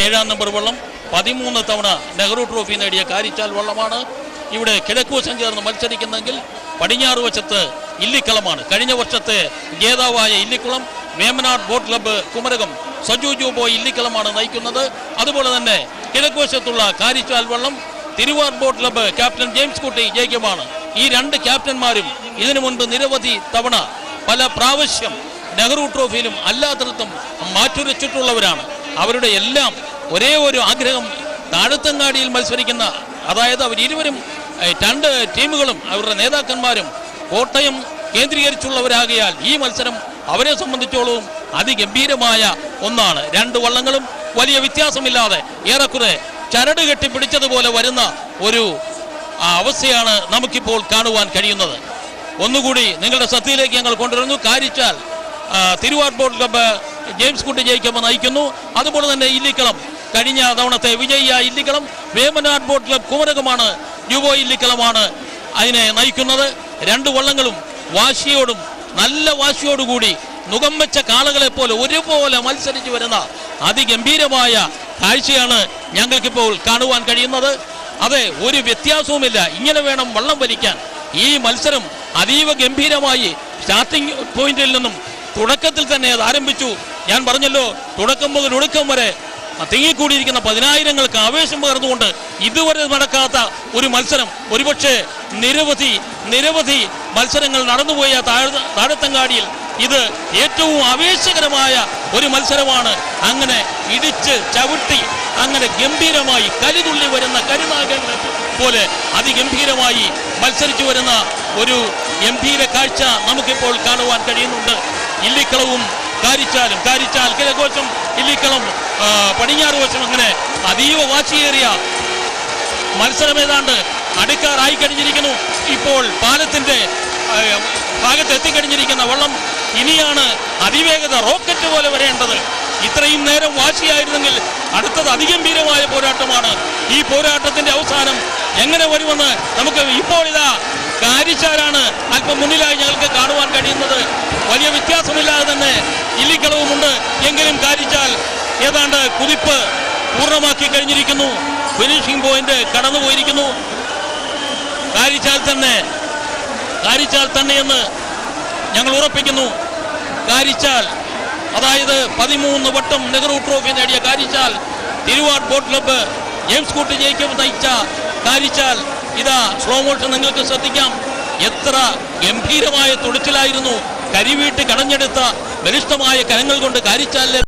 7-ാം number വള്ളം 13 തവണ Nehru trophy നേടിയ കാരിച്ചാൽ വള്ളമാണ്. ഇവിടെ കിഴക്കുവശം ചേർന്ന് മത്സരിക്കുന്നെങ്കിൽ പടിഞ്ഞാറ് വശത്ത് ഇല്ലിക്കളമാണ്. കഴിഞ്ഞ വർഷത്തെ ജേതാവായ ഇല്ലിക്കുളം വേമ്പനാട് ബോട്ട് ക്ലബ്ബ് കുമരകം സജു ജോബോയ് ഇല്ലിക്കളമാണ് നയിക്കുന്നത്. അതുപോലെ തന്നെ കിഴക്കുവശത്തുള്ള കാരിച്ചാൽ വള്ളം തിരുവാർ ബോട്ട് ക്ലബ്ബ് ക്യാപ്റ്റൻ ജെയിംസ് കുട്ടി ജയിക്കുമാണ്. ഈ രണ്ട് ക്യാപ്റ്റന്മാരും ഇതിനു മുൻപ് നിരവധി തവണ പല പ്രാവശ്യം നെഹ്റു ട്രോഫിയിലും അല്ലാത്തടത്തും മാറ്റുരച്ചിട്ടുള്ളവരാണ്. അവരുടെ എല്ലാം ഒരേ ഒരു ആഗ്രഹം താഴത്തങ്ങാടിയിൽ മത്സരിക്കുന്ന, അതായത് അവരിരുവരും രണ്ട് ടീമുകളും അവരുടെ നേതാക്കന്മാരും കോട്ടയം കേന്ദ്രീകരിച്ചുള്ളവരാകിയാൽ ഈ മത്സരം അവരെ സംബന്ധിച്ചോളവും അതിഗംഭീരമായ ഒന്നാണ്. രണ്ട് വള്ളങ്ങളും വലിയ വ്യത്യാസമില്ലാതെ ഏറെക്കുറെ ചരട് കെട്ടിപ്പിടിച്ചതുപോലെ വരുന്ന ഒരു അവസ്ഥയാണ് നമുക്കിപ്പോൾ കാണുവാൻ കഴിയുന്നത്. ഒന്നുകൂടി നിങ്ങളുടെ ശ്രദ്ധയിലേക്ക് ഞങ്ങൾ കൊണ്ടുവരുന്നു. കാരിച്ചാൽ തിരുവാർ ബോട്ട് ക്ലബ്ബ് ജെയിംസ് കുട്ടി ജയിക്കുമ്പോൾ നയിക്കുന്നു. അതുപോലെ തന്നെ ഇല്ലിക്കളം കഴിഞ്ഞ തവണത്തെ വിജയിയായ ഇല്ലിക്കളം വേമ്പനാട് ബോട്ട് ക്ലബ്ബ് കുമരകമാണ്, യുവോ ഇല്ലിക്കളമാണ് അതിനെ നയിക്കുന്നത്. രണ്ട് വള്ളങ്ങളും വാശിയോടും നല്ല വാശിയോടുകൂടി മുഖം വെച്ച കാളകളെ പോലെ ഒരുപോലെ മത്സരിച്ചു വരുന്ന അതിഗംഭീരമായ കാഴ്ചയാണ് ഞങ്ങൾക്കിപ്പോൾ കാണുവാൻ കഴിയുന്നത്. അതെ, ഒരു വ്യത്യാസവുമില്ല. ഇങ്ങനെ വേണം വള്ളം വലിക്കാൻ. ഈ മത്സരം അതീവ ഗംഭീരമായി സ്റ്റാർട്ടിംഗ് പോയിന്റിൽ നിന്നും തുടക്കത്തിൽ തന്നെ അത് ആരംഭിച്ചു. ഞാൻ പറഞ്ഞല്ലോ, തുടക്കം മുതൽ ഒടുക്കം വരെ തിങ്ങിക്കൂടിയിരിക്കുന്ന പതിനായിരങ്ങൾക്ക് ആവേശം പകർന്നുകൊണ്ട് ഇതുവരെ നടക്കാത്ത ഒരു മത്സരം. ഒരുപക്ഷെ നിരവധി മത്സരങ്ങൾ നടന്നുപോയ താഴത്തങ്ങാടിയിൽ ഇത് ഏറ്റവും ആവേശകരമായ ഒരു മത്സരമാണ്. അങ്ങനെ ഇടിച്ച് ചവിട്ടി അങ്ങനെ ഗംഭീരമായി കലിതുള്ളി വരുന്ന കരിനാഗങ്ങൾ പോലെ അതിഗംഭീരമായി മത്സരിച്ചു വരുന്ന ഒരു ഗംഭീര കാഴ്ച നമുക്കിപ്പോൾ കാണുവാൻ കഴിയുന്നുണ്ട്. ഇല്ലിക്കളവും കാരിച്ചാൽ കിഴക്കുവശം ഇല്ലിക്കളം പടിഞ്ഞാറ് വശം അങ്ങനെ അതീവ വാശിയേറിയ മത്സരം ഏതാണ്ട് അടുക്കാറായി കഴിഞ്ഞിരിക്കുന്നു. ഇപ്പോൾ പാലത്തിന്റെ ഭാഗത്ത് എത്തിക്കഴിഞ്ഞിരിക്കുന്ന വള്ളം ഇനിയാണ് അതിവേഗത റോക്കറ്റ് പോലെ വരേണ്ടത്. ഇത്രയും നേരം വാശിയായിരുന്നെങ്കിൽ അടുത്തത് അതിഗംഭീരമായ പോരാട്ടമാണ്. ഈ പോരാട്ടത്തിന്റെ അവസാനം എങ്ങനെ വരുമെന്ന് നമുക്ക് ഇപ്പോൾ കാരിച്ചാലാണ് അല്പം മുന്നിലായി ഞങ്ങൾക്ക് കാണുവാൻ കഴിയുന്നത്. വലിയ വ്യത്യാസമില്ലാതെ തന്നെ ഇല്ലിക്കളവുമുണ്ട്. എങ്കിലും കാരിച്ചാൽ ഏതാണ്ട് കുതിപ്പ് പൂർണ്ണമാക്കി കഴിഞ്ഞിരിക്കുന്നു. Finishing point കടന്നുപോയിരിക്കുന്നു. കാരിച്ചാൽ തന്നെ എന്ന് ഞങ്ങൾ ഉറപ്പിക്കുന്നു. കാരിച്ചാൽ, അതായത് 13 വട്ടം നെഹ്റു ട്രോഫി നേടിയ കാരിച്ചാൽ, തിരുവാർ ബോട്ട് ക്ലബ്ബ് ജെയിംസ് കുട്ടി ജയിക്കും നയിച്ച കാരിച്ചാൽ. സ്ലോ മോഷൻ നിങ്ങൾക്ക് ശ്രദ്ധിക്കാം. എത്ര ഗംഭീരമായ തുടിച്ചിലായിരുന്നു. കരിവീട്ട് കടഞ്ഞെടുത്ത ബലിഷ്ഠമായ കരങ്ങൾ കൊണ്ട് കാരിച്ചാലിലെ